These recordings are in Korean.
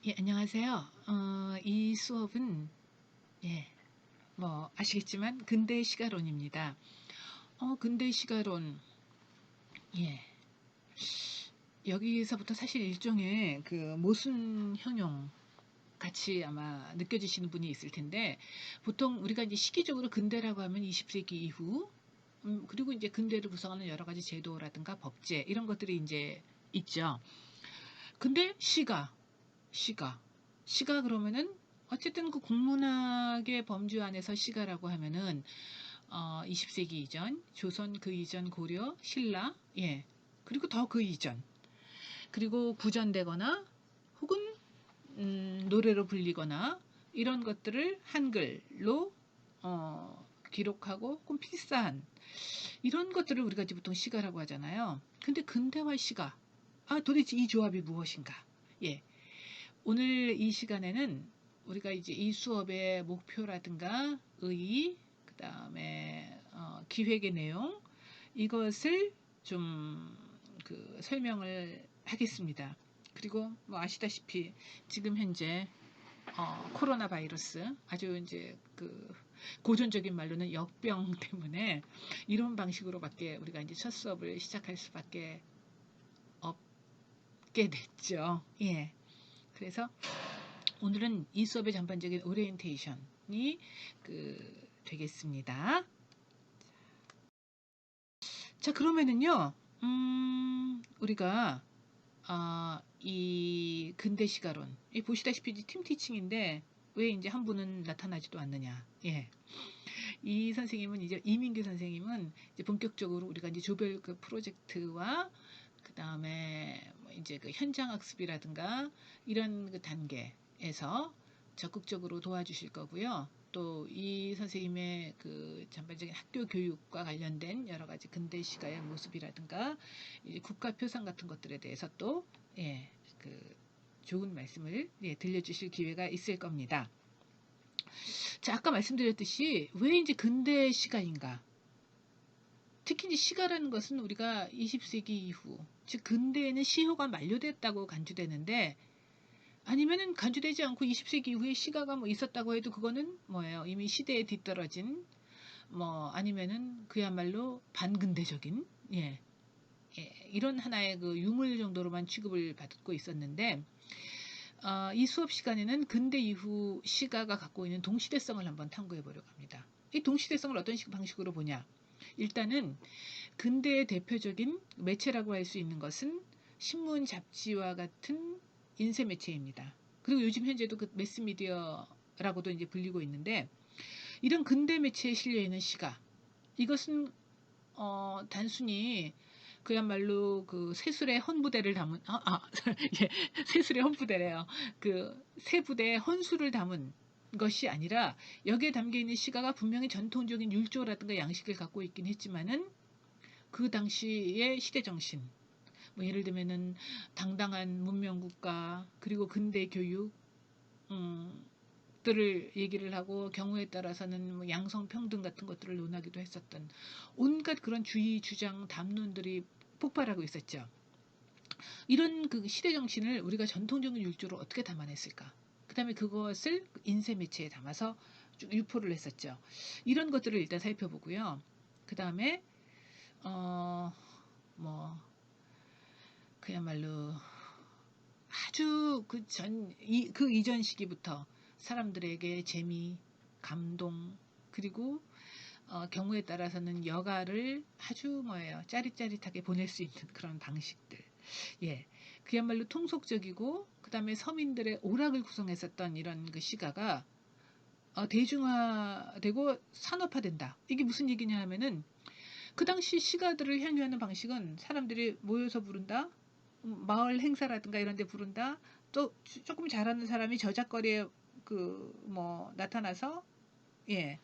예, 안녕하세요. 이 수업은, 예, 뭐, 아시겠지만, 근대 시가론입니다. 근대 시가론, 예, 여기서부터 사실 일종의 그 모순 형용 같이 아마 느껴지시는 분이 있을 텐데, 보통 우리가 이제 시기적으로 근대라고 하면 20세기 이후, 그리고 이제 근대를 구성하는 여러 가지 제도라든가 법제, 이런 것들이 이제 있죠. 근데 시가 그러면은 어쨌든 그 국문학의 범주 안에서 시가라고 하면은 20세기 이전, 조선 그 이전 고려, 신라, 예. 그리고 더 그 이전. 그리고 구전되거나 혹은 노래로 불리거나 이런 것들을 한글로 기록하고 혹은 필사한 이런 것들을 우리가 이제 보통 시가라고 하잖아요. 근데 근대화 시가 도대체 이 조합이 무엇인가? 예. 오늘 이 시간에는 우리가 이제 이 수업의 목표라든가 의의, 그 다음에 기획의 내용, 이것을 좀 설명을 하겠습니다. 그리고 뭐 아시다시피 지금 현재 코로나 바이러스 아주 이제 그 고전적인 말로는 역병 때문에 이런 방식으로밖에 우리가 이제 첫 수업을 시작할 수밖에 없게 됐죠. 예. 그래서 오늘은 이 수업의 전반적인 오리엔테이션이 되겠습니다. 자, 그러면은요, 우리가 이 근대 시가론, 보시다시피 팀 티칭인데 왜 이제 한 분은 나타나지도 않느냐? 예, 이 선생님은 이제 이민규 선생님은 이제 본격적으로 우리가 이제 조별 그 프로젝트와 그 다음에 뭐 이제 그 현장 학습이라든가 이런 그 단계에서 적극적으로 도와주실 거고요. 또 이 선생님의 그 전반적인 학교 교육과 관련된 여러 가지 근대 시가의 모습이라든가 이제 국가 표상 같은 것들에 대해서 또 예, 그 좋은 말씀을 예, 들려주실 기회가 있을 겁니다. 자, 아까 말씀드렸듯이 왜 이제 근대 시가인가? 특히 이제 시가라는 것은 우리가 20세기 이후, 즉 근대에는 시효가 만료됐다고 간주되는데 아니면은 간주되지 않고 20세기 이후에 시가가 뭐 있었다고 해도 그거는 뭐예요? 이미 시대에 뒤떨어진 뭐 아니면은 그야말로 반근대적인 예, 이런 하나의 그 유물 정도로만 취급을 받고 있었는데 이 수업 시간에는 근대 이후 시가가 갖고 있는 동시대성을 한번 탐구해 보려고 합니다. 이 동시대성을 어떤 방식으로 보냐? 일단은 근대의 대표적인 매체라고 할 수 있는 것은 신문, 잡지와 같은 인쇄 매체입니다. 그리고 요즘 현재도 그 매스미디어라고도 이제 불리고 있는데 이런 근대 매체에 실려 있는 시가 이것은 단순히 그야말로 그 세술의 헌부대를 담은 예, 세술의 헌부대래요. 그 세부대의 헌수를 담은 것이 아니라 여기에 담겨 있는 시가가 분명히 전통적인 율조라든가 양식을 갖고 있긴 했지만은 그 당시의 시대 정신, 뭐 예를 들면은 당당한 문명국가 그리고 근대 교육 들을 얘기를 하고 경우에 따라서는 뭐 양성평등 같은 것들을 논하기도 했었던 온갖 그런 주의 주장 담론들이 폭발하고 있었죠. 이런 그 시대 정신을 우리가 전통적인 율조로 어떻게 담아냈을까? 그 다음에 그것을 인쇄 매체에 담아서 쭉 유포를 했었죠. 이런 것들을 일단 살펴보고요. 그 다음에 뭐 그야말로 아주 그 이전 시기부터 사람들에게 재미, 감동, 그리고 경우에 따라서는 여가를 아주 뭐예요 짜릿짜릿하게 보낼 수 있는 그런 방식들. 예, 그야말로 통속적이고 그 다음에 서민들의 오락을 구성했었던 이런 그 시가가 대중화되고 산업화된다. 이게 무슨 얘기냐 하면은 그 당시 시가들을 향유하는 방식은 사람들이 모여서 부른다. 마을 행사라든가 이런 데 부른다. 또 조금 잘하는 사람이 저작거리에 그 뭐 나타나서 예,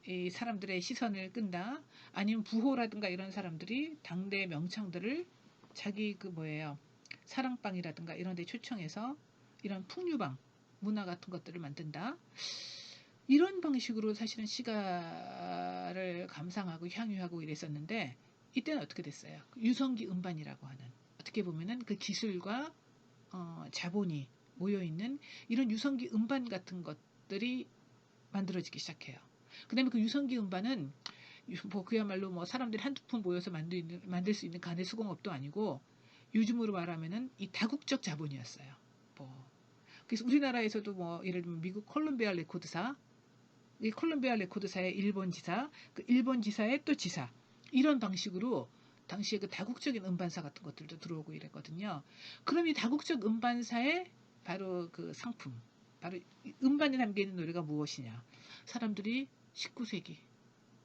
이 사람들의 시선을 끈다. 아니면 부호라든가 이런 사람들이 당대 명창들을 자기 그 뭐예요. 사랑방이라든가 이런 데 초청해서 이런 풍류방 문화 같은 것들을 만든다. 이런 방식으로 사실은 시가를 감상하고 향유하고 이랬었는데 이때는 어떻게 됐어요? 유성기 음반이라고 하는 어떻게 보면은 그 기술과 자본이 모여 있는 이런 유성기 음반 같은 것들이 만들어지기 시작해요. 그다음에 그 유성기 음반은 뭐 그야말로 뭐 사람들이 한두 푼 모여서 만들 수 있는 간의 수공업도 아니고 요즘으로 말하면은 이 다국적 자본이었어요. 뭐 그래서 우리나라에서도 뭐 예를 들면 미국 콜룸비아 레코드사, 이 콜룸비아 레코드사의 일본 지사, 그 일본 지사의 또 지사 이런 방식으로 당시에 그 다국적인 음반사 같은 것들도 들어오고 이랬거든요. 그럼 이 다국적 음반사의 바로 그 상품, 바로 음반에 담겨 있는 노래가 무엇이냐? 사람들이 19세기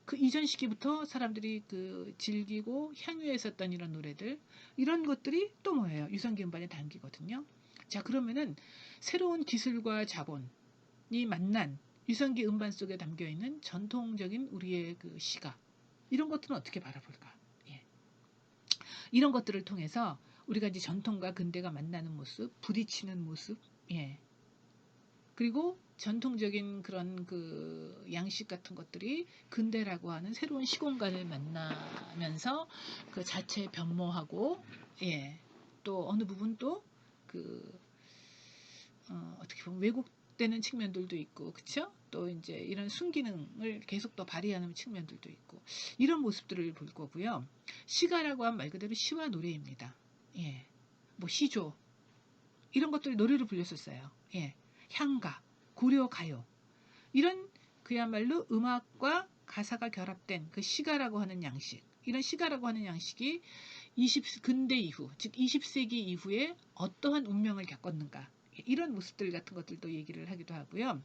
그 이전 시기부터 사람들이 그 즐기고 향유했었던 이런 노래들 이런 것들이 또 뭐예요? 유성기 음반에 담기거든요. 자 그러면은 새로운 기술과 자본이 만난 유성기 음반 속에 담겨 있는 전통적인 우리의 그 시가 이런 것들은 어떻게 바라볼까? 예. 이런 것들을 통해서 우리가 이제 전통과 근대가 만나는 모습, 부딪히는 모습, 예. 그리고 전통적인 그런 그 양식 같은 것들이 근대라고 하는 새로운 시공간을 만나면서 그 자체 변모하고, 예. 또 어느 부분 또그 어떻게 보면 왜곡되는 측면들도 있고, 그쵸? 또 이제 이런 순기능을 계속 더 발휘하는 측면들도 있고, 이런 모습들을 볼 거고요. 시가라고 하면 말 그대로 시와 노래입니다. 예. 뭐 시조, 이런 것들이 노래로 불렸었어요. 예. 향가, 고려 가요. 이런 그야말로 음악과 가사가 결합된 그 시가라고 하는 양식. 이런 시가라고 하는 양식이 근대 이후, 즉 20세기 이후에 어떠한 운명을 겪었는가. 이런 모습들 같은 것들도 얘기를 하기도 하고요.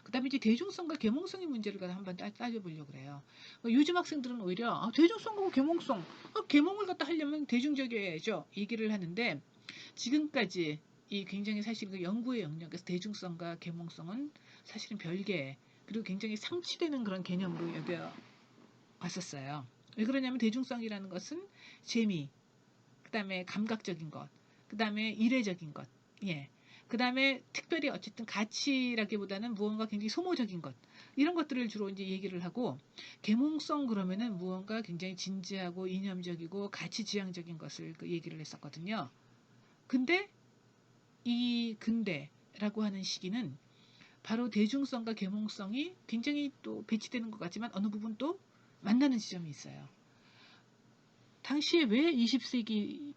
그 다음에 이제 대중성과 계몽성의 문제를 한번 따져보려고 그래요. 요즘 학생들은 오히려 대중성과 계몽성, 계몽을 갖다 하려면 대중적이어야죠. 얘기를 하는데 지금까지 이 굉장히 사실 그 연구의 영역에서 대중성과 계몽성은 사실은 별개 그리고 굉장히 상치되는 그런 개념으로 여겨 왔었어요. 왜 그러냐면 대중성이라는 것은 재미, 그 다음에 감각적인 것, 그 다음에 이례적인 것, 예. 그 다음에 특별히 어쨌든 가치라기보다는 무언가 굉장히 소모적인 것, 이런 것들을 주로 이제 얘기를 하고, 계몽성 그러면은 무언가 굉장히 진지하고 이념적이고 가치지향적인 것을 그 얘기를 했었거든요. 근데 이 근대라고 하는 시기는 바로 대중성과 계몽성이 굉장히 또 배치되는 것 같지만 어느 부분 또 만나는 지점이 있어요. 당시에 왜 20세기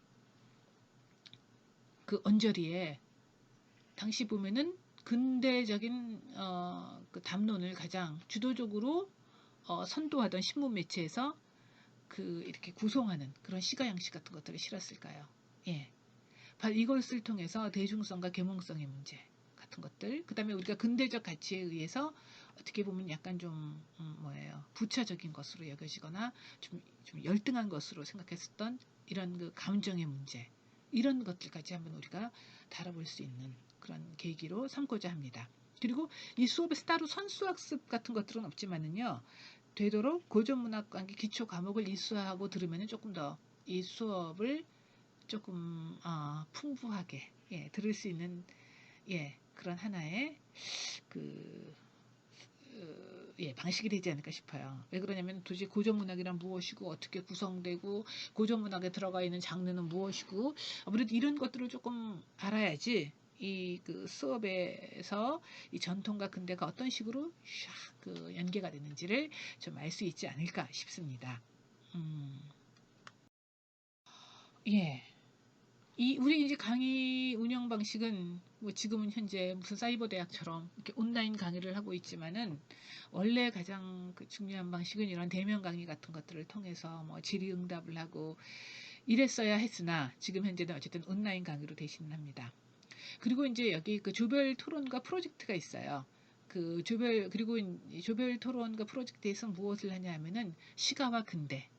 그 언저리에 당시 보면은 근대적인 그 담론을 가장 주도적으로 선도하던 신문 매체에서 그 이렇게 구성하는 그런 시가 양식 같은 것들을 실었을까요? 예. 바로 이것을 통해서 대중성과 계몽성의 문제 같은 것들, 그 다음에 우리가 근대적 가치에 의해서 어떻게 보면 약간 좀 뭐예요, 부차적인 것으로 여겨지거나 좀 열등한 것으로 생각했었던 이런 그 감정의 문제, 이런 것들까지 한번 우리가 다뤄볼 수 있는 그런 계기로 삼고자 합니다. 그리고 이 수업에서 따로 선수학습 같은 것들은 없지만은요, 되도록 고전문학과 기초 과목을 이수하고 들으면 조금 더 이 수업을 조금 풍부하게 들을 수 있는 그런 하나의 그 방식이 되지 않을까 싶어요. 왜 그러냐면 도대체 고전문학이란 무엇이고 어떻게 구성되고 고전문학에 들어가 있는 장르는 무엇이고 아무래도 이런 것들을 조금 알아야지 이 그 수업에서 이 전통과 근대가 어떤 식으로 그 연계가 되는지를 좀 알 수 있지 않을까 싶습니다. 예. 우리 이제 강의 운영 방식은 뭐 지금은 현재 무슨 사이버 대학처럼 이렇게 온라인 강의를 하고 있지만은 원래 가장 그 중요한 방식은 이런 대면 강의 같은 것들을 통해서 뭐 질의응답을 하고 이랬어야 했으나 지금 현재는 어쨌든 온라인 강의로 대신합니다. 그리고 이제 여기 그 조별 토론과 프로젝트가 있어요. 그리고 조별 토론과 프로젝트에서 무엇을 하냐 하면은 시가와 근대,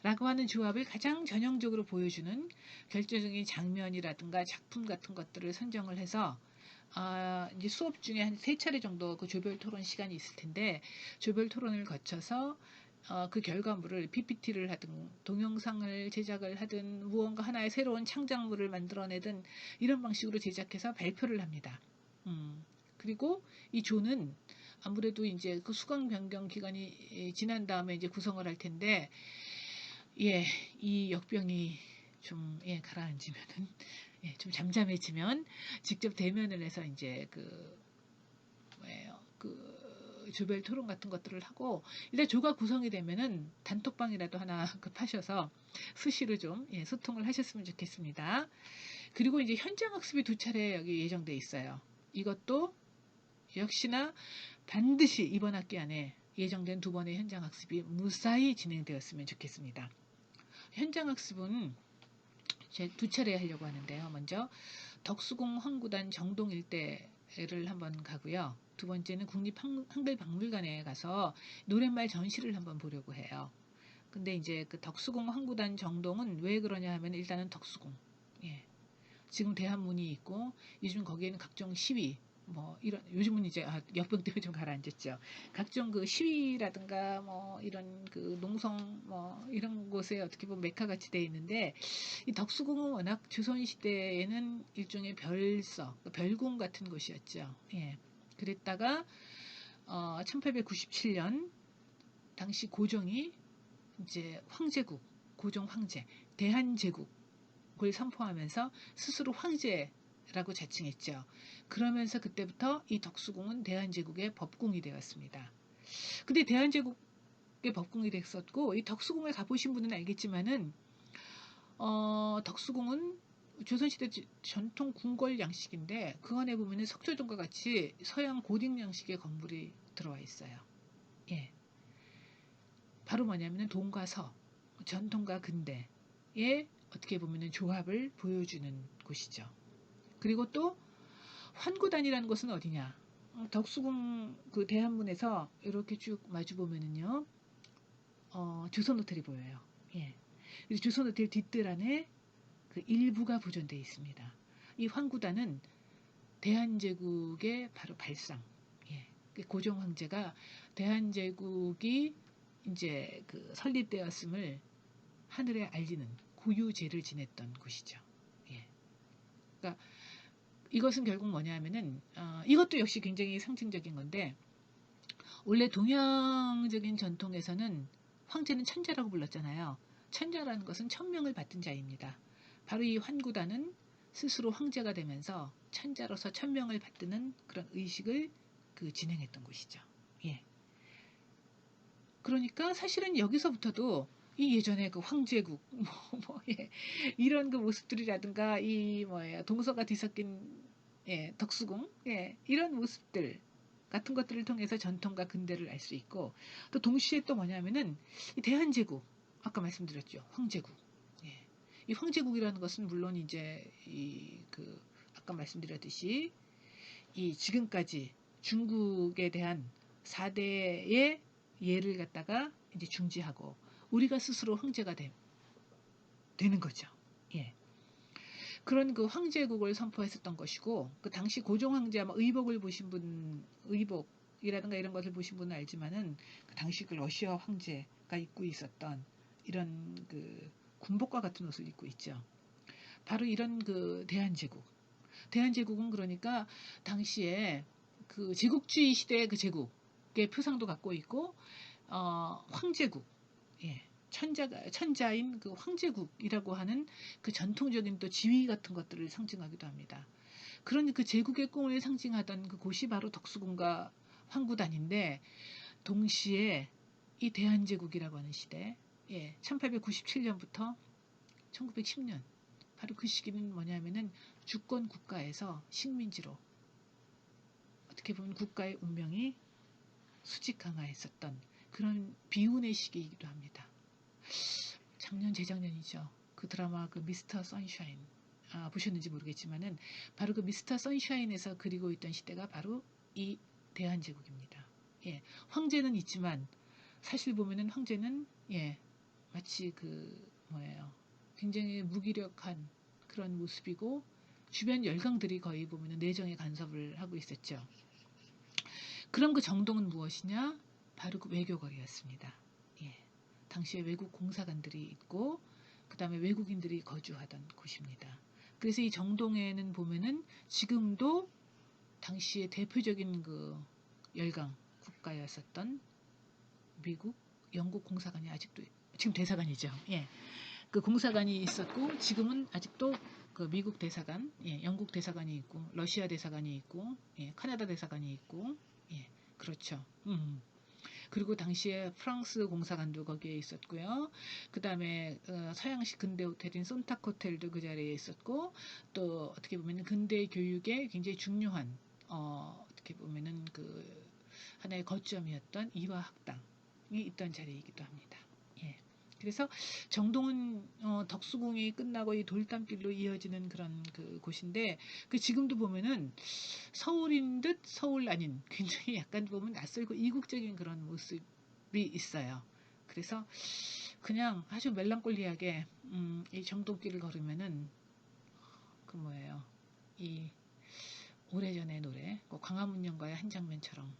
라고 하는 조합을 가장 전형적으로 보여주는 결정적인 장면이라든가 작품 같은 것들을 선정을 해서 이제 수업 중에 한 3차례 정도 그 조별 토론 시간이 있을 텐데 조별 토론을 거쳐서 그 결과물을 PPT를 하든 동영상을 제작을 하든 무언가 하나의 새로운 창작물을 만들어내든 이런 방식으로 제작해서 발표를 합니다. 그리고 이 조는 아무래도 이제 그 수강 변경 기간이 지난 다음에 이제 구성을 할 텐데 이 역병이 좀 가라앉으면은 예, 좀 잠잠해지면 직접 대면을 해서 이제 그 뭐예요? 그 조별 토론 같은 것들을 하고 일단 조가 구성이 되면은 단톡방이라도 하나 급하셔서 수시로 좀 예, 소통을 하셨으면 좋겠습니다. 그리고 이제 현장 학습이 2차례 여기 예정돼 있어요. 이것도 역시나 반드시 이번 학기 안에 예정된 2번의 현장 학습이 무사히 진행되었으면 좋겠습니다. 현장 학습은 제 2차례 하려고 하는데요. 먼저 덕수궁 황구단 정동 일대를 한번 가고요. 2번째는 국립한글박물관에 가서 노랫말 전시를 한번 보려고 해요. 근데 이제 그 덕수궁 황구단 정동은 왜 그러냐 하면 일단은 덕수궁. 예. 지금 대한문이 있고 요즘 거기에는 각종 시위 뭐 이런 요즘은 이제 역병 때문에 좀 가라앉았죠. 각종 그 시위라든가 뭐 이런 그 농성 뭐 이런 곳에 어떻게 보면 메카 같이 돼 있는데 이 덕수궁은 워낙 조선 시대에는 일종의 별서, 별궁 같은 곳이었죠. 예. 그랬다가 1897년 당시 고종이 이제 황제국, 고종 황제, 대한제국을 선포하면서 스스로 황제라고 자칭했죠. 그러면서 그때부터 이 덕수궁은 대한제국의 법궁이 되었습니다. 근데 대한제국의 법궁이 됐었고 이 덕수궁을 가보신 분은 알겠지만은 덕수궁은 조선시대 전통 궁궐 양식인데 그 안에 보면은 석조정과 같이 서양 고딕 양식의 건물이 들어와 있어요. 예. 바로 뭐냐면은 동과 서, 전통과 근대의 어떻게 보면은 조합을 보여주는 곳이죠. 그리고 또 환구단이라는 곳은 어디냐? 덕수궁 그 대한문에서 이렇게 쭉 마주 보면은요, 조선 호텔이 보여요. 예. 그래서 조선 호텔 뒷뜰 안에 그 일부가 보존되어 있습니다. 이 황구단은 대한제국의 바로 발상. 예. 고종 황제가 대한제국이 이제 그 설립되었음을 하늘에 알리는 고유제를 지냈던 곳이죠. 예. 그러니까 이것은 결국 뭐냐면은 이것도 역시 굉장히 상징적인 건데 원래 동양적인 전통에서는 황제는 천자라고 불렀잖아요. 천자라는 것은 천명을 받은 자입니다. 바로 이 환구단은 스스로 황제가 되면서 천자로서 천명을 받드는 그런 의식을 진행했던 곳이죠. 예. 그러니까 사실은 여기서부터도 이 예전에 그 황제국 예, 이런 그 모습들이라든가 이 뭐예요 동서가 뒤섞인 예, 덕수궁 예, 이런 모습들 같은 것들을 통해서 전통과 근대를 알 수 있고 또 동시에 또 뭐냐면은 이 대한제국 아까 말씀드렸죠 황제국 예, 이 황제국이라는 것은 물론 이제 이 그 아까 말씀드렸듯이 이 지금까지 중국에 대한 4대의 예를 갖다가 이제 중지하고 우리가 스스로 황제가 되는 거죠. 예. 그런 그 황제국을 선포했었던 것이고 그 당시 고종 황제 아마 의복을 보신 분 의복이라든가 이런 것을 보신 분은 알지만은 그 당시 그 러시아 황제가 입고 있었던 이런 그 군복과 같은 옷을 입고 있죠. 바로 이런 그 대한제국. 대한제국은 그러니까 당시에 그 제국주의 시대의 그 제국의 표상도 갖고 있고 황제국, 예, 천자인 그 황제국이라고 하는 그 전통적인 또 지위 같은 것들을 상징하기도 합니다. 그런 그 제국의 꿈을 상징하던 그 곳이 바로 덕수궁과 황구단인데 동시에 이 대한제국이라고 하는 시대, 예, 1897년부터 1910년 바로 그 시기는 뭐냐면은 주권 국가에서 식민지로 어떻게 보면 국가의 운명이 수직 강화했었던 그런 비운의 시기이기도 합니다. 작년 재작년이죠. 그 드라마 그 미스터 선샤인 보셨는지 모르겠지만은 바로 그 미스터 선샤인에서 그리고 있던 시대가 바로 이 대한제국입니다. 예, 황제는 있지만 사실 보면은 황제는 예, 마치 그 뭐예요, 굉장히 무기력한 그런 모습이고 주변 열강들이 거의 보면은 내정에 간섭을 하고 있었죠. 그럼 그 정동은 무엇이냐? 바로 그 외교거리였습니다. 예. 당시에 외국 공사관들이 있고 그 다음에 외국인들이 거주하던 곳입니다. 그래서 이 정동에는 보면은 지금도 당시에 대표적인 그 열강 국가였었던 미국, 영국 공사관이 아직도 지금 대사관이죠. 예. 그 공사관이 있었고 지금은 아직도 그 미국 대사관, 예, 영국 대사관이 있고 러시아 대사관이 있고 예, 카나다 대사관이 있고 예, 그렇죠. 그리고 당시에 프랑스 공사관도 거기에 있었고요. 그 다음에 서양식 근대 호텔인 손탁 호텔도 그 자리에 있었고 또 어떻게 보면 근대 교육에 굉장히 중요한 어떻게 보면은 그 하나의 거점이었던 이화학당이 있던 자리이기도 합니다. 예. 그래서 정동은 덕수궁이 끝나고 이 돌담길로 이어지는 그런 그 곳인데 그 지금도 보면은 서울인 듯 서울 아닌 굉장히 약간 보면 낯설고 이국적인 그런 모습이 있어요. 그래서 그냥 아주 멜랑콜리하게 이 정동길을 걸으면은 그 뭐예요? 이 오래전의 노래, 그 광화문연가의 한 장면처럼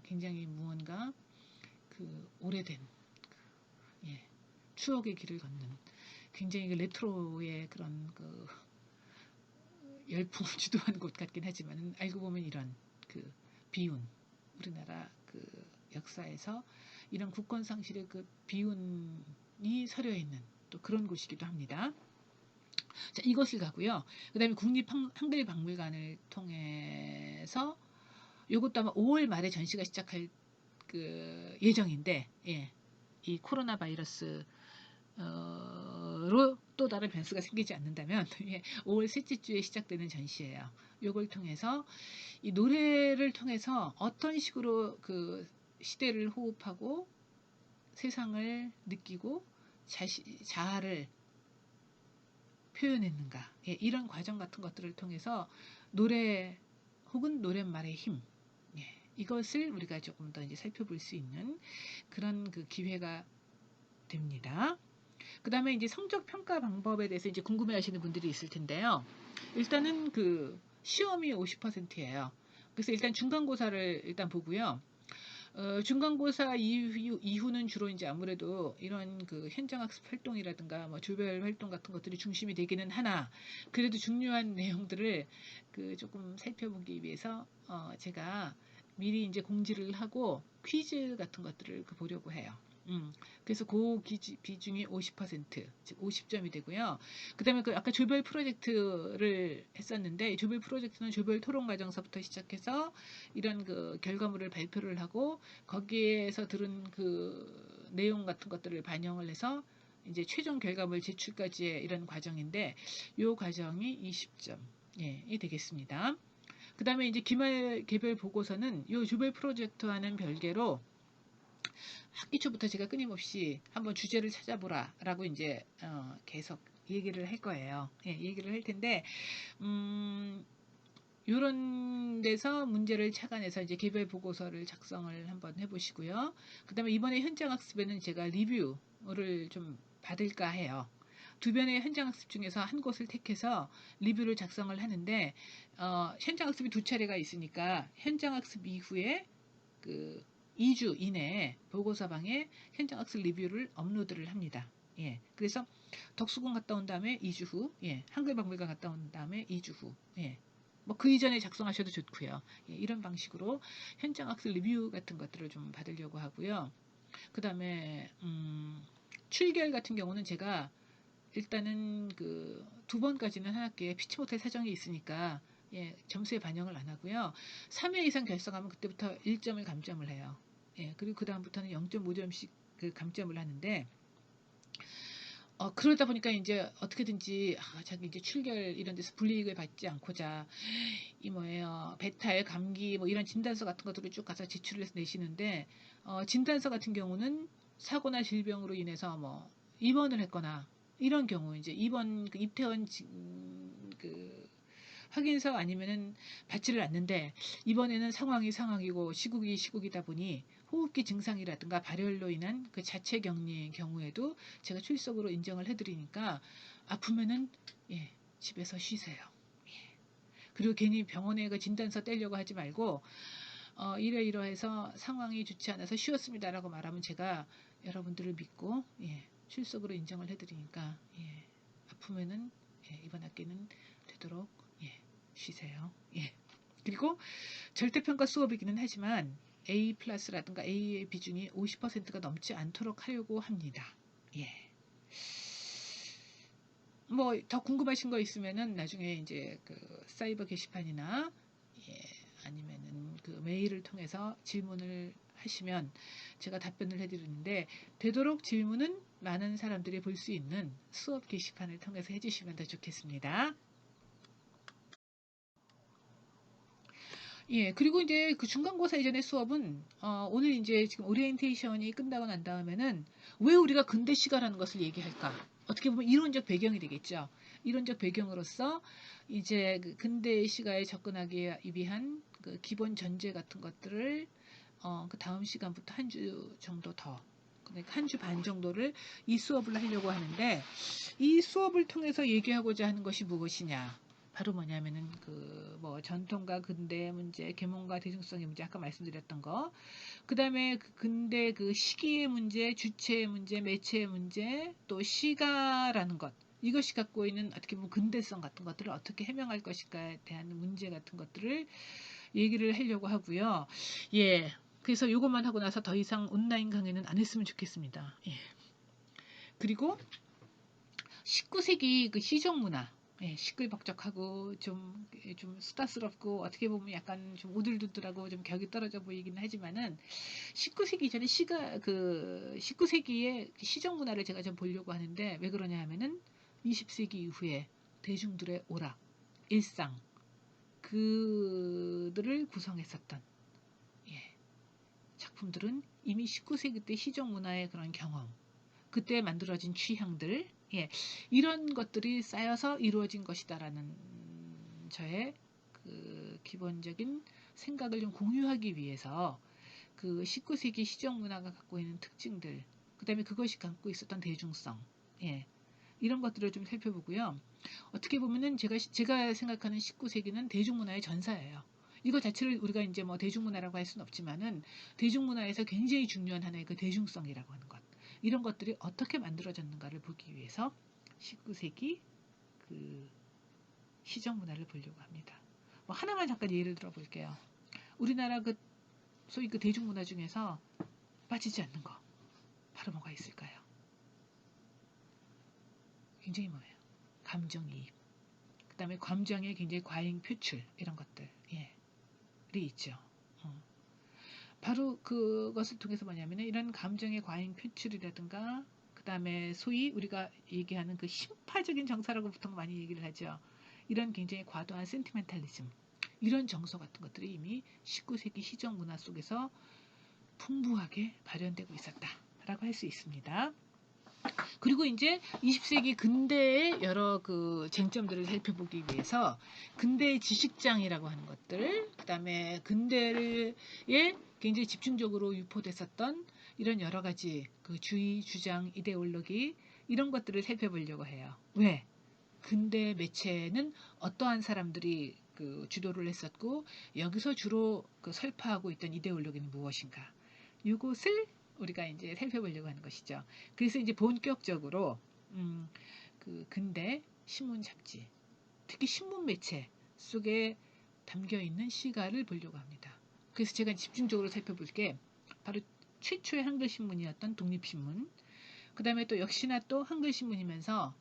굉장히 무언가 그 오래된 예, 추억의 길을 걷는 굉장히 그 레트로의 그런 그 열풍을 주도하는 곳 같긴 하지만 알고 보면 이런 그 비운 우리나라 그 역사에서 이런 국권 상실의 그 비운이 서려 있는 또 그런 곳이기도 합니다. 자, 이것을 가고요. 그 다음에 국립한글박물관을 통해서 이것도 아마 5월 말에 전시가 시작할 그 예정인데, 예, 이 코로나 바이러스 로 또 다른 변수가 생기지 않는다면 5월 셋째 주에 시작되는 전시예요. 이걸 통해서 이 노래를 통해서 어떤 식으로 그 시대를 호흡하고 세상을 느끼고 자아를 표현했는가 이런 과정 같은 것들을 통해서 노래 혹은 노랫말의 힘 이것을 우리가 조금 더 이제 살펴볼 수 있는 그런 그 기회가 됩니다. 그 다음에 이제 성적 평가 방법에 대해서 이제 궁금해 하시는 분들이 있을 텐데요. 일단은 그 시험이 50%예요. 그래서 일단 중간고사를 일단 보고요. 중간고사 이후는 주로 이제 아무래도 이런 그 현장학습 활동이라든가 뭐 조별 활동 같은 것들이 중심이 되기는 하나, 그래도 중요한 내용들을 그 조금 살펴보기 위해서 제가 미리 이제 공지를 하고 퀴즈 같은 것들을 보려고 해요. 그래서 그 비중이 50%, 즉 50점이 되고요. 그 다음에 그 아까 조별 프로젝트를 했었는데, 조별 프로젝트는 조별 토론 과정서부터 시작해서 이런 그 결과물을 발표를 하고, 거기에서 들은 그 내용 같은 것들을 반영을 해서 이제 최종 결과물 제출까지의 이런 과정인데, 이 과정이 20점이 되겠습니다. 그 다음에 이제 기말 개별 보고서는 이 조별 프로젝트와는 별개로 학기 초부터 제가 끊임없이 한번 주제를 찾아보라 라고 이제 계속 얘기를 할 거예요. 예, 얘기를 할 텐데 이런 데서 문제를 착안해서 이제 개별 보고서를 작성을 한번 해보시고요. 그 다음에 이번에 현장학습에는 제가 리뷰를 좀 받을까 해요. 두 변의 현장학습 중에서 한 곳을 택해서 리뷰를 작성을 하는데 현장학습이 두 차례가 있으니까 현장학습 이후에 그 2주 이내에 보고서방에 현장학습 리뷰를 업로드를 합니다. 예, 그래서 덕수궁 갔다 온 다음에 2주 후, 예, 한글박물관 갔다 온 다음에 2주 후, 예, 뭐 그 이전에 작성하셔도 좋고요. 예, 이런 방식으로 현장학습 리뷰 같은 것들을 좀 받으려고 하고요. 그 다음에 출결 같은 경우는 제가 일단은 그 두 번까지는 한 학기에 피치 못할 사정이 있으니까 예, 점수에 반영을 안 하고요. 3회 이상 결성하면 그때부터 1점을 감점을 해요. 예, 그리고 그 다음부터는 0.5점씩 그 감점을 하는데 그러다 보니까 이제 어떻게든지 자기 이제 출결 이런 데서 불이익을 받지 않고자 이 뭐예요 배탈 감기 뭐 이런 진단서 같은 것들을 쭉 가서 제출을 해서 내시는데 진단서 같은 경우는 사고나 질병으로 인해서 뭐 입원을 했거나 이런 경우 이제 입원 그 입퇴원 그 확인서 아니면은 받지를 않는데 이번에는 상황이 상황이고 시국이 시국이다 보니 호흡기 증상이라든가 발열로 인한 그 자체 격리의 경우에도 제가 출석으로 인정을 해드리니까 아프면은 예, 집에서 쉬세요. 예. 그리고 괜히 병원에 그 진단서 떼려고 하지 말고 이러이러해서 상황이 좋지 않아서 쉬었습니다라고 말하면 제가 여러분들을 믿고 예, 출석으로 인정을 해드리니까 예, 아프면은 예, 이번 학기는 되도록 예, 쉬세요. 예. 그리고 절대평가 수업이기는 하지만 A 플러스라든가 A의 비중이 50%가 넘지 않도록 하려고 합니다. 예. 뭐 더 궁금하신 거 있으면은 나중에 이제 그 사이버 게시판이나 예, 아니면은 그 메일을 통해서 질문을 하시면 제가 답변을 해드리는데 되도록 질문은 많은 사람들이 볼 수 있는 수업 게시판을 통해서 해주시면 더 좋겠습니다. 예, 그리고 이제 그 중간고사 이전의 수업은 오늘 이제 지금 오리엔테이션이 끝나고 난 다음에는 왜 우리가 근대 시가라는 것을 얘기할까? 어떻게 보면 이론적 배경이 되겠죠. 이론적 배경으로서 이제 그 근대 시가에 접근하기 위한 그 기본 전제 같은 것들을 그 다음 시간부터 한 주 정도 더 그러니까 한 주 반 정도를 이 수업을 하려고 하는데 이 수업을 통해서 얘기하고자 하는 것이 무엇이냐? 바로 뭐냐면은 그 뭐 전통과 근대 문제, 계몽과 대중성의 문제 아까 말씀드렸던 거. 그다음에 그 근대 그 시기의 문제, 주체의 문제, 매체의 문제, 또 시가라는 것. 이것이 갖고 있는 어떻게 보면 근대성 같은 것들을 어떻게 해명할 것인가에 대한 문제 같은 것들을 얘기를 하려고 하고요. 예. 그래서 이것만 하고 나서 더 이상 온라인 강의는 안 했으면 좋겠습니다. 예. 그리고 19세기 그 시정 문화, 예, 시끌벅적하고 좀 수다스럽고 어떻게 보면 약간 좀 우들두들하고 좀 격이 떨어져 보이기는 하지만은 19세기 이전에 19세기의 시정 문화를 제가 좀 보려고 하는데 왜 그러냐 하면은 20세기 이후에 대중들의 오락, 일상 그들을 구성했었던 예, 작품들은 이미 19세기 때 시정 문화의 그런 경험 그때 만들어진 취향들, 예, 이런 것들이 쌓여서 이루어진 것이다라는 저의 그 기본적인 생각을 좀 공유하기 위해서 그 19세기 시정 문화가 갖고 있는 특징들, 그다음에 그것이 갖고 있었던 대중성, 예, 이런 것들을 좀 살펴보고요. 어떻게 보면은 제가 생각하는 19세기는 대중문화의 전사예요. 이거 자체를 우리가 이제 뭐 대중문화라고 할 수는 없지만은 대중문화에서 굉장히 중요한 하나의 그 대중성이라고 하는 것. 이런 것들이 어떻게 만들어졌는가를 보기 위해서 19세기 그 시정 문화를 보려고 합니다. 뭐 하나만 잠깐 예를 들어 볼게요. 우리나라 그 소위 그 대중문화 중에서 빠지지 않는 거 바로 뭐가 있을까요? 굉장히 뭐예요? 감정이입. 그다음에 감정의 굉장히 과잉 표출 이런 것들 예, 이 있죠. 어. 바로 그것을 통해서 뭐냐면 이런 감정의 과잉 표출이라든가 그다음에 소위 우리가 얘기하는 그 심파적인 정서라고 보통 많이 얘기를 하죠. 이런 굉장히 과도한 센티멘탈리즘 이런 정서 같은 것들이 이미 19세기 시정 문화 속에서 풍부하게 발현되고 있었다라고 할 수 있습니다. 그리고 이제 20세기 근대의 여러 그 쟁점들을 살펴보기 위해서 근대의 지식장이라고 하는 것들, 그다음에 근대에 굉장히 집중적으로 유포됐었던 이런 여러 가지 그 주의, 주장, 이데올로기 이런 것들을 살펴보려고 해요. 왜? 근대 매체는 어떠한 사람들이 그 주도를 했었고 여기서 주로 그 설파하고 있던 이데올로기는 무엇인가? 이것을 우리가 이제 살펴보려고 하는 것이죠. 그래서 이제 본격적으로 그 근대 신문 잡지, 특히 신문 매체 속에 담겨 있는 시가를 보려고 합니다. 그래서 제가 집중적으로 살펴볼 게 바로 최초의 한글 신문이었던 독립신문, 그 다음에 또 역시나 또 한글 신문이면서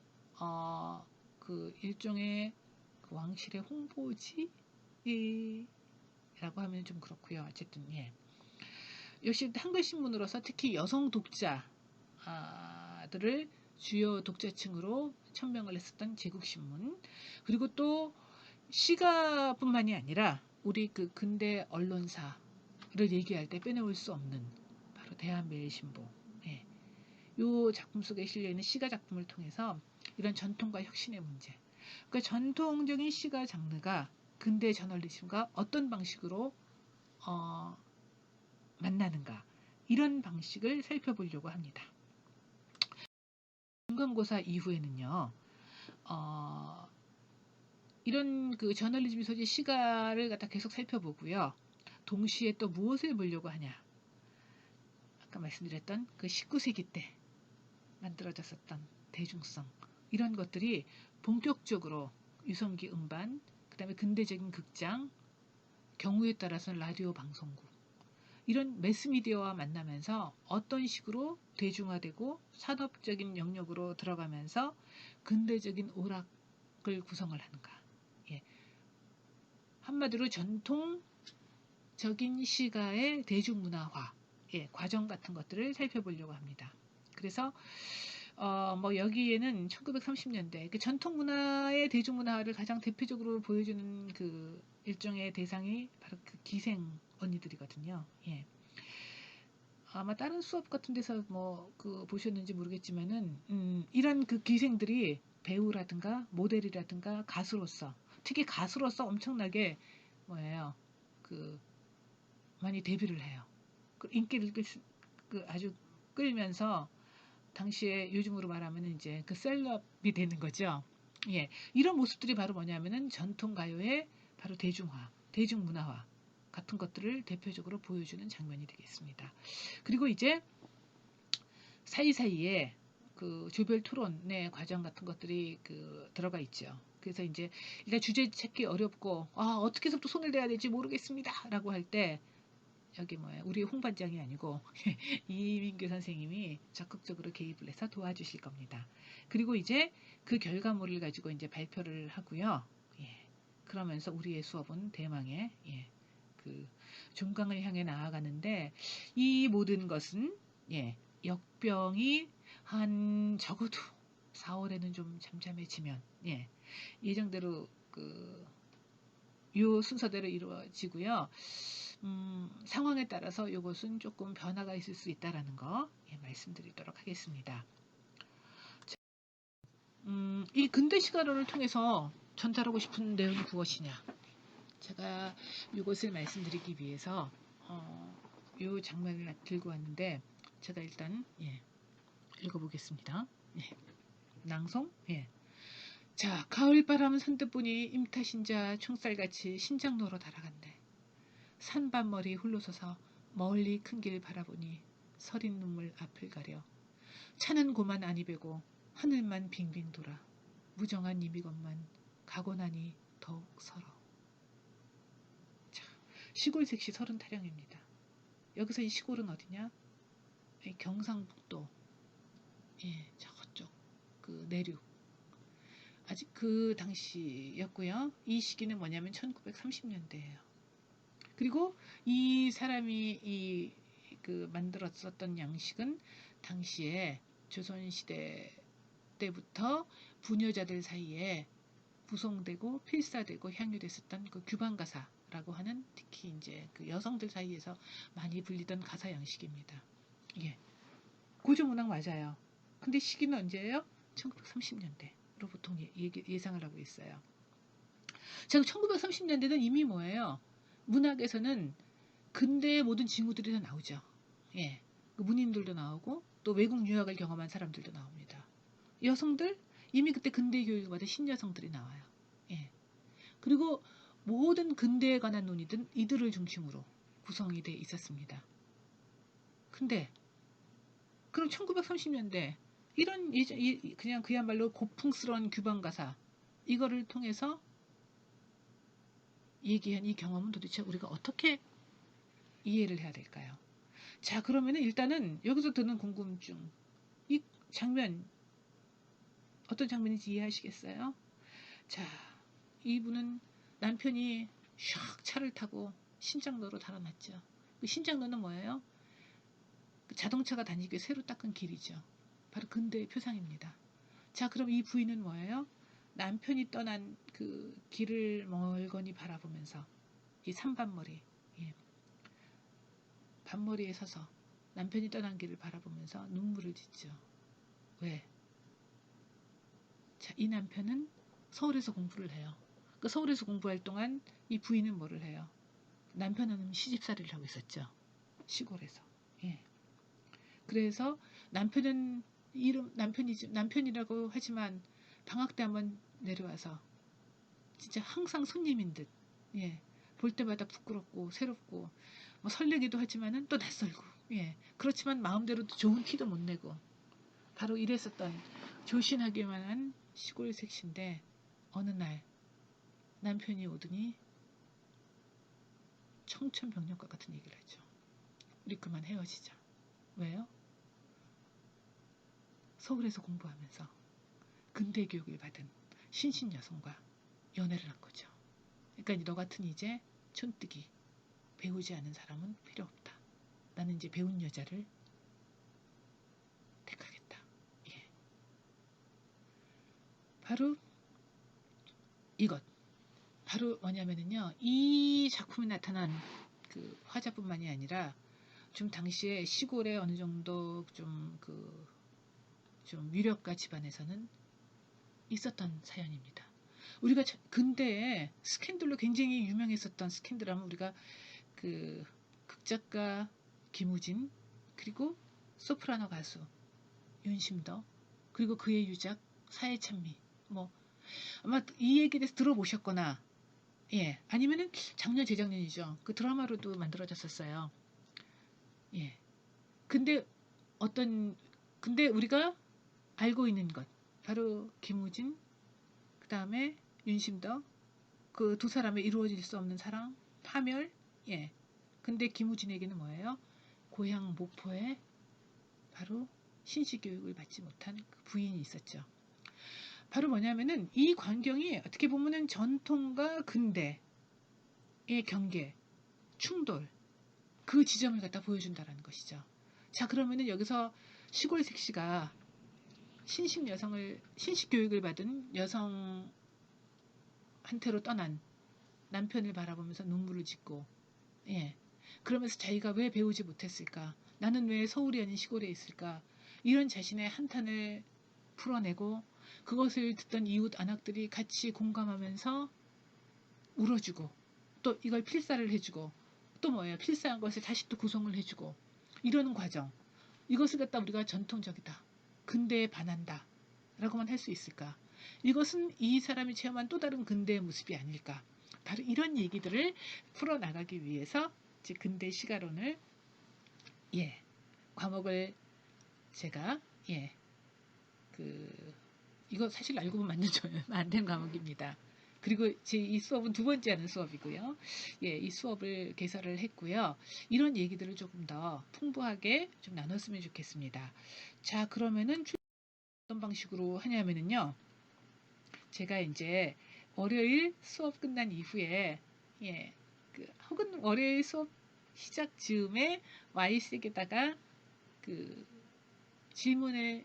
그 일종의 그 왕실의 홍보지라고 하면 좀 그렇고요. 어쨌든 예. 역시 한글 신문으로서 특히 여성 독자들을 주요 독자층으로 천명을 했었던 제국신문, 그리고 또 시가뿐만이 아니라 우리 그 근대 언론사를 얘기할 때 빼놓을 수 없는 바로 대한매일신보. 예. 이 작품 속에 실려 있는 시가 작품을 통해서 이런 전통과 혁신의 문제, 그러니까 전통적인 시가 장르가 근대 저널리즘과 어떤 방식으로 만나는가 이런 방식을 살펴보려고 합니다. 중간고사 이후에는요, 이런 그 저널리즘 소재 시가를 갖다 계속 살펴보고요. 동시에 또 무엇을 보려고 하냐? 아까 말씀드렸던 그 19세기 때 만들어졌었던 대중성 이런 것들이 본격적으로 유성기 음반, 그다음에 근대적인 극장, 경우에 따라서는 라디오 방송국 이런 매스미디어와 만나면서 어떤 식으로 대중화되고 산업적인 영역으로 들어가면서 근대적인 오락을 구성을 하는가. 예. 한마디로 전통적인 시가의 대중문화화, 예, 과정 같은 것들을 살펴보려고 합니다. 그래서 뭐 여기에는 1930년대 그 전통 문화의 대중문화를 가장 대표적으로 보여주는 그 일종의 대상이 바로 그 기생 언니들이거든요. 예. 아마 다른 수업 같은 데서 뭐 그 보셨는지 모르겠지만은 이런 그 기생들이 배우라든가 모델이라든가 가수로서 특히 가수로서 엄청나게 뭐예요 그 많이 데뷔를 해요. 그 인기를 그 아주 끌면서 당시에 요즘으로 말하면 이제 그 셀럽이 되는 거죠. 예, 이런 모습들이 바로 뭐냐면은 전통 가요의 바로 대중화, 대중문화화 같은 것들을 대표적으로 보여주는 장면이 되겠습니다. 그리고 이제 사이사이에 그 조별 토론의 과정 같은 것들이 그 들어가 있죠. 그래서 이제 일단 주제 찾기 어렵고 어떻게 해서부터 손을 대야 될지 모르겠습니다라고 할 때 여기 뭐야 우리 홍반장이 아니고 이민규 선생님이 적극적으로 개입을 해서 도와주실 겁니다. 그리고 이제 그 결과물을 가지고 이제 발표를 하고요. 예. 그러면서 우리의 수업은 대망의 그 종강을 향해 나아가는데 이 모든 것은 역병이 한 적어도 4월에는 좀 잠잠해지면 예정대로 요 순서대로 이루어지고요. 상황에 따라서 이것은 조금 변화가 있을 수 있다라는 거 말씀드리도록 하겠습니다. 이 근대 시가로를 통해서 전달하고 싶은 내용이 무엇이냐? 제가 이것을 말씀드리기 위해서 이 장면을 들고 왔는데 제가 일단 읽어보겠습니다. 낭송. 자, 가을바람 선뜻 보니 임타신자 총살같이 신장로로 달아간대. 산반머리 홀로서서 멀리 큰 길 바라보니 서린 눈물 앞을 가려 차는 고만 아니 베고 하늘만 빙빙 돌아 무정한 이미것만 가고 나니 더욱 서러. 자, 시골 색시 서른 타령입니다. 여기서 이 시골은 어디냐? 경상북도 저쪽 그 내륙 아직 그 당시였고요. 이 시기는 뭐냐면 1930년대예요. 그리고 이 사람이 그 만들었었던 양식은 당시에 조선시대 때부터 부녀자들 사이에 부송되고 필사되고 향유됐었던 그 규방가사라고 하는 특히 이제 그 여성들 사이에서 많이 불리던 가사 양식입니다. 고조문학 맞아요. 근데 시기는 언제예요? 1930년대로 보통 예상을 하고 있어요. 자, 1930년대는 이미 뭐예요? 문학에서는 근대의 모든 징후들이 다 나오죠. 그 문인들도 나오고 또 외국 유학을 경험한 사람들도 나옵니다. 여성들 이미 그때 근대 교육을 받은 신여성들이 나와요. 그리고 모든 근대에 관한 논의든 이들을 중심으로 구성이 돼 있었습니다. 근데 그럼 1930년대 이런 그냥 그야말로 고풍스러운 규방가사 이거를 통해서 얘기한 이 경험은 도대체 우리가 어떻게 이해를 해야 될까요? 자, 그러면 일단은 여기서 드는 궁금증 이 장면 어떤 장면인지 이해하시겠어요? 자, 이분은 남편이 샥 차를 타고 신장로로 달아났죠. 그 신장로는 뭐예요? 그 자동차가 다니기 새로 닦은 길이죠. 바로 근대의 표상입니다. 자, 그럼 이 부인은 뭐예요? 남편이 떠난 그 길을 멀거니 바라보면서 이 산반머리 반머리에 서서 남편이 떠난 길을 바라보면서 눈물을 짓죠. 왜? 자, 이 남편은 서울에서 공부를 해요. 그 서울에서 공부할 동안 이 부인은 뭐를 해요? 남편은 시집살이를 하고 있었죠. 시골에서. 그래서 남편은 남편이라고 하지만 방학 때 한번 내려와서 진짜 항상 손님인 듯 볼 때마다 부끄럽고 새롭고 뭐 설레기도 하지만은 또 낯설고 그렇지만 마음대로 좋은 티도 못 내고 바로 이랬었던 조신하기만 한 시골 색시인데 어느 날 남편이 오더니 청천벽력과 같은 얘기를 하죠. 우리 그만 헤어지자. 왜요? 서울에서 공부하면서 근대 교육을 받은 신신 여성과 연애를 한 거죠. 그러니까 너 같은 이제 촌뜨기 배우지 않은 사람은 필요 없다. 나는 이제 배운 여자를 택하겠다. 예. 바로 이것. 바로 뭐냐면은요. 이 작품에 나타난 그 화자뿐만이 아니라 좀 당시에 시골의 어느 정도 좀 위력가 집안에서는 있었던 사연입니다. 우리가 근대에 스캔들로 굉장히 유명했었던 스캔들 하면 우리가 그 극작가 김우진, 그리고 소프라노 가수 윤심더, 그리고 그의 유작 사회찬미, 뭐 아마 이 얘기에 대해서 들어보셨거나, 예, 아니면은 작년 재작년이죠. 그 드라마로도 만들어졌었어요. 예. 근데 어떤 근데 우리가 알고 있는 것 바로 김우진, 그 다음에 윤심더, 그 두 사람의 이루어질 수 없는 사랑, 파멸. 예. 근데 김우진에게는 뭐예요? 고향 목포에 바로 신시교육을 받지 못한 그 부인이 있었죠. 바로 뭐냐면은 이 광경이 어떻게 보면은 전통과 근대의 경계, 충돌, 그 지점을 갖다 보여준다라는 것이죠. 자, 그러면은 여기서 시골 색시가 신식 교육을 받은 여성한테로 떠난 남편을 바라보면서 눈물을 짓고, 예. 그러면서 자기가 왜 배우지 못했을까? 나는 왜 서울이 아닌 시골에 있을까? 이런 자신의 한탄을 풀어내고, 그것을 듣던 이웃 안악들이 같이 공감하면서 울어주고, 또 이걸 필사를 해주고, 또 뭐예요? 필사한 것을 다시 또 구성을 해주고, 이러는 과정. 이것을 갖다 우리가 전통적이다, 근대에 반한다 라고만 할 수 있을까? 이것은 이 사람이 체험한 또 다른 근대의 모습이 아닐까? 바로 이런 얘기들을 풀어나가기 위해서 이제 근대 시가론을, 예, 과목을 제가, 예, 이거 사실 알고 보면 완전 안 된 과목입니다. 그리고 제 이 수업은 두 번째 하는 수업이고요. 예, 이 수업을 개설을 했고요. 이런 얘기들을 조금 더 풍부하게 좀 나눴으면 좋겠습니다. 자, 그러면은 어떤 방식으로 하냐면은요. 제가 이제 월요일 수업 끝난 이후에, 예, 혹은 월요일 수업 시작 즈음에 Y색에다가 그 질문을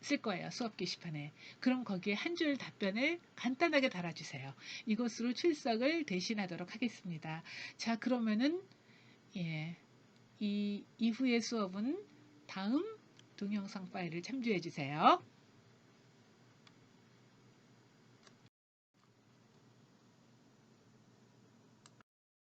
쓸 거예요. 수업 게시판에. 그럼 거기에 한 줄 답변을 간단하게 달아주세요. 이것으로 출석을 대신하도록 하겠습니다. 자, 그러면은, 예, 이 이후의 수업은 다음 동영상 파일을 참조해 주세요.